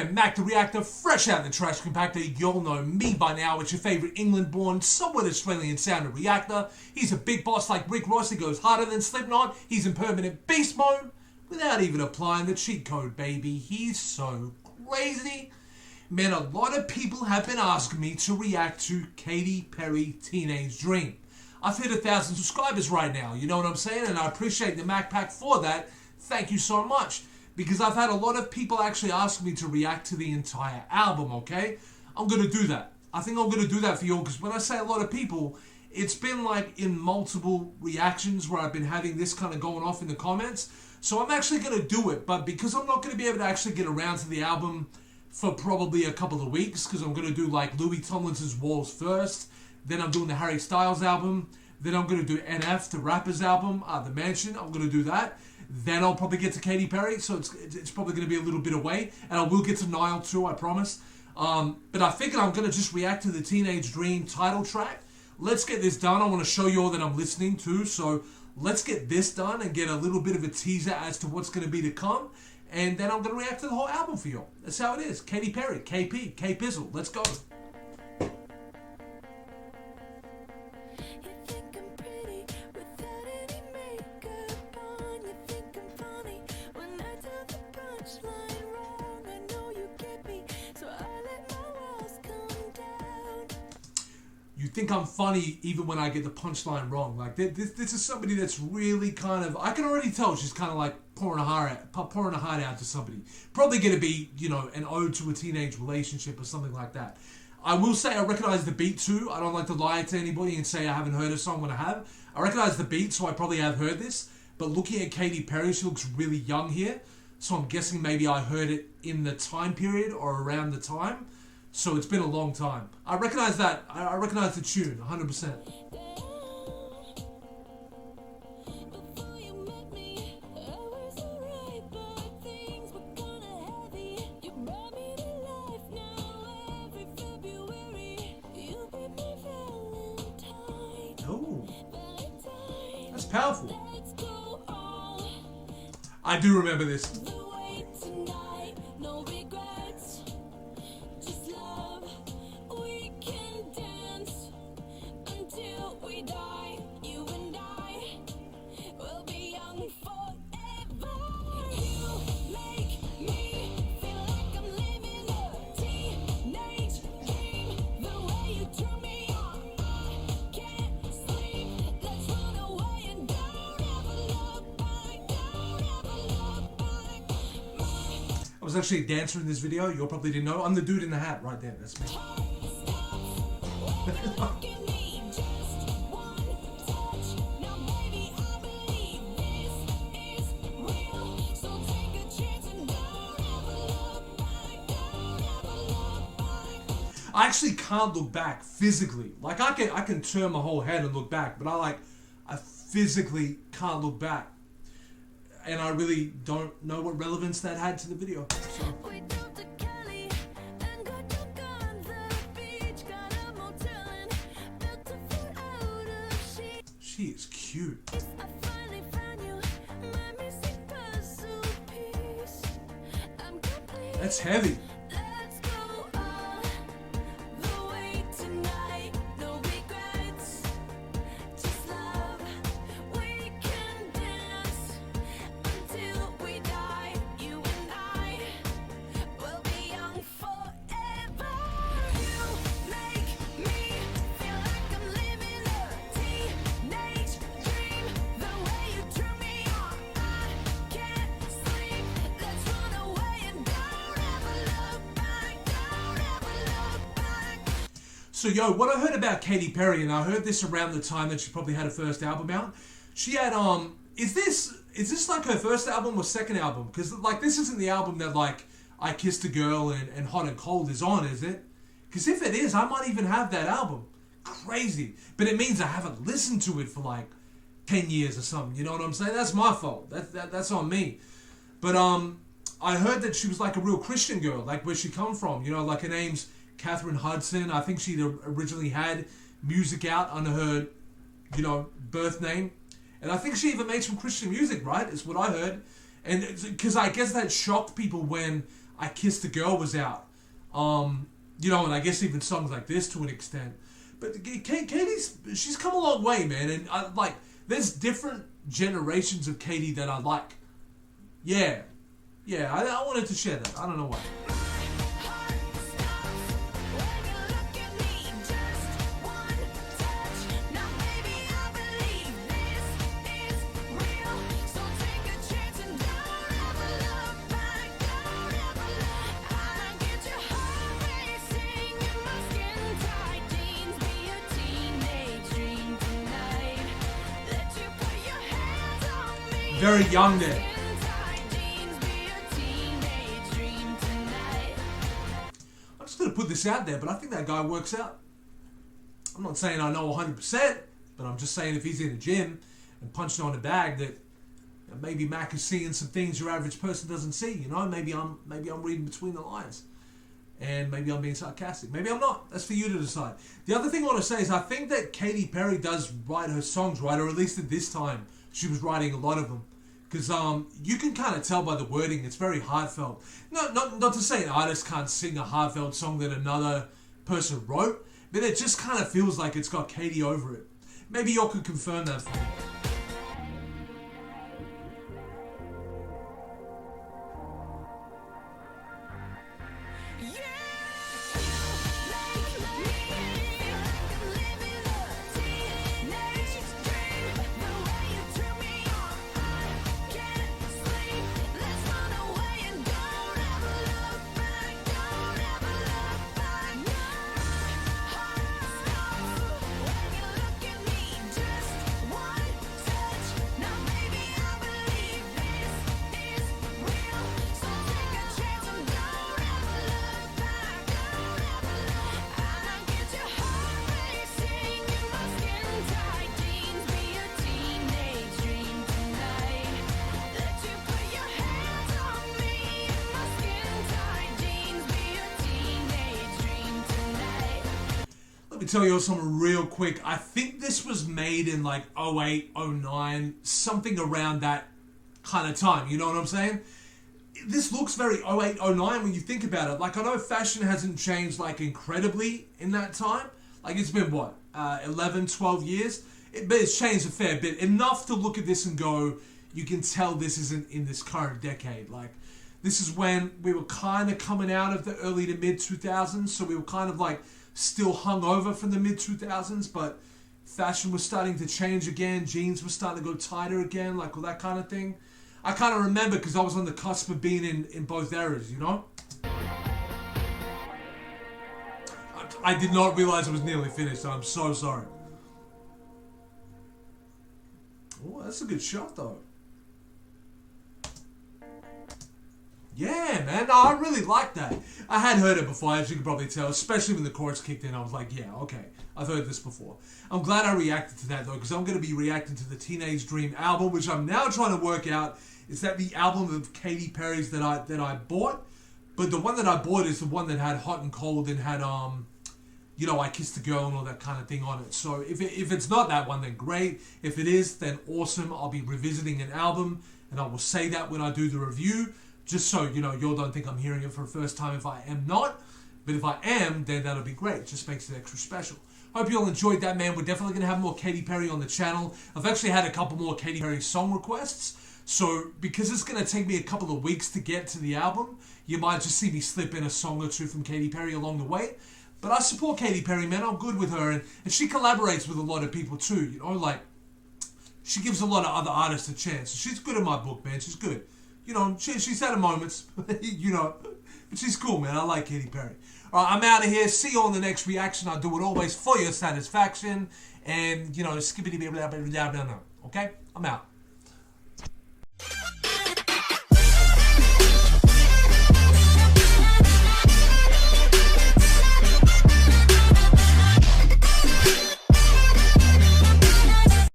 man, Mac the Reactor, fresh out the trash compactor. Y'all know me by now. It's your favourite England-born, somewhat Australian-sounding Reactor. He's a big boss like Rick Ross. He goes harder than Slipknot. He's in permanent beast mode without even applying the cheat code, baby. He's so crazy. Man, a lot of people have been asking me to react to Katy Perry Teenage Dream. I've hit 1,000 subscribers right now, you know what I'm saying? And I appreciate the Mac Pack for that. Thank you so much. Because I've had a lot of people actually ask me to react to the entire album, okay? I'm going to do that. I think I'm going to do that for you all, because when I say a lot of people, it's been like in multiple reactions where I've been having this kind of going off in the comments. So I'm actually going to do it, but because I'm not going to be able to actually get around to the album for probably a couple of weeks, because I'm going to do like Louis Tomlinson's Walls first, then I'm doing the Harry Styles album, then I'm going to do NF, the Rapper's album, The Mansion, I'm going to do that. Then I'll probably get to Katy Perry, so it's probably going to be a little bit away. And I will get to Nile too, I promise. But I figured I'm going to just react to the Teenage Dream title track. Let's get this done. I want to show you all that I'm listening to. So let's get this done and get a little bit of a teaser as to what's going to be to come. And then I'm going to react to the whole album for you all. That's how it is. Katy Perry, KP, K-Pizzle. Let's go. You think I'm funny even when I get the punchline wrong. Like, this is somebody that's really kind of... I can already tell she's kind of like pouring a heart out to somebody. Probably going to be, you know, an ode to a teenage relationship or something like that. I will say I recognize the beat too. I don't like to lie to anybody and say I haven't heard a song when I have. I recognize the beat, so I probably have heard this. But looking at Katy Perry, she looks really young here. So I'm guessing maybe I heard it in the time period or around the time. So it's been a long time. I recognize that. I recognize the tune, 100%. Oh, that's powerful. I do remember this. I was actually a dancer in this video. You all probably didn't know. I'm the dude in the hat right there. That's me. I actually can't look back physically. Like I can turn my whole head and look back, but I physically can't look back. And I really don't know what relevance that had to the video. So. She is cute. That's heavy. So yo, what I heard about Katy Perry, and I heard this around the time that she probably had her first album out. She had is this like her first album or second album? Because like this isn't the album that like I Kissed a Girl and Hot and Cold is on, is it? Because if it is, I might even have that album. Crazy, but it means I haven't listened to it for like 10 years or something. You know what I'm saying? That's my fault. That's on me. But I heard that she was like a real Christian girl, like where she come from. You know, like her name's Catherine Hudson. I think she originally had music out under her, you know, birth name. And I think she even made some Christian music, right? Is what I heard. And because I guess that shocked people when I Kissed a Girl was out. You know, and I guess even songs like this to an extent. But Katy's, she's come a long way, man. And there's different generations of Katy that I like. Yeah. Yeah, I wanted to share that. I don't know why. Very young there. I'm just going to put this out there, but I think that guy works out. I'm not saying I know 100%, but I'm just saying if he's in the gym and punching on a bag that maybe Mac is seeing some things your average person doesn't see. You know, maybe I'm reading between the lines. And maybe I'm being sarcastic. Maybe I'm not. That's for you to decide. The other thing I want to say is I think that Katy Perry does write her songs right, or at least at this time she was writing a lot of them. Because you can kind of tell by the wording, it's very heartfelt. Not to say an artist can't sing a heartfelt song that another person wrote, but it just kind of feels like it's got Katy over it. Maybe y'all could confirm that for me. Let me tell you something real quick. I think this was made in like 08, 09, something around that kind of time. You know what I'm saying? This looks very 08, 09 when you think about it. Like, I know fashion hasn't changed like incredibly in that time. Like, it's been what, 11, 12 years? But it's changed a fair bit. Enough to look at this and go, you can tell this isn't in this current decade. Like, this is when we were kind of coming out of the early to mid 2000s. So we were kind of like still hung over from the mid 2000s, but fashion was starting to change again. Jeans were starting to go tighter again, like all that kind of thing. I kind of remember because I was on the cusp of being in both eras, you know? I did not realize it was nearly finished, so I'm so sorry. Oh, that's a good shot, though. Yeah, man. No, I really like that. I had heard it before, as you can probably tell, especially when the chorus kicked in. I was like, yeah, okay. I've heard this before. I'm glad I reacted to that, though, because I'm going to be reacting to the Teenage Dream album, which I'm now trying to work out. Is that the album of Katy Perry's that I bought? But the one that I bought is the one that had Hot and Cold and had, you know, I Kissed a Girl and all that kind of thing on it. So if it's not that one, then great. If it is, then awesome. I'll be revisiting an album, and I will say that when I do the review. Just so, you know, y'all don't think I'm hearing it for the first time if I am not. But if I am, then that'll be great. Just makes it extra special. Hope you all enjoyed that, man. We're definitely going to have more Katy Perry on the channel. I've actually had a couple more Katy Perry song requests. So, because it's going to take me a couple of weeks to get to the album, you might just see me slip in a song or two from Katy Perry along the way. But I support Katy Perry, man. I'm good with her. And she collaborates with a lot of people too, you know. Like, she gives a lot of other artists a chance. She's good in my book, man. She's good. You know, she's had her moments, you know, but she's cool, man. I like Katy Perry. All right, I'm out of here. See you on the next reaction. I'll do it always for your satisfaction. And, you know, skippity blah blah blah blah. Okay? I'm out.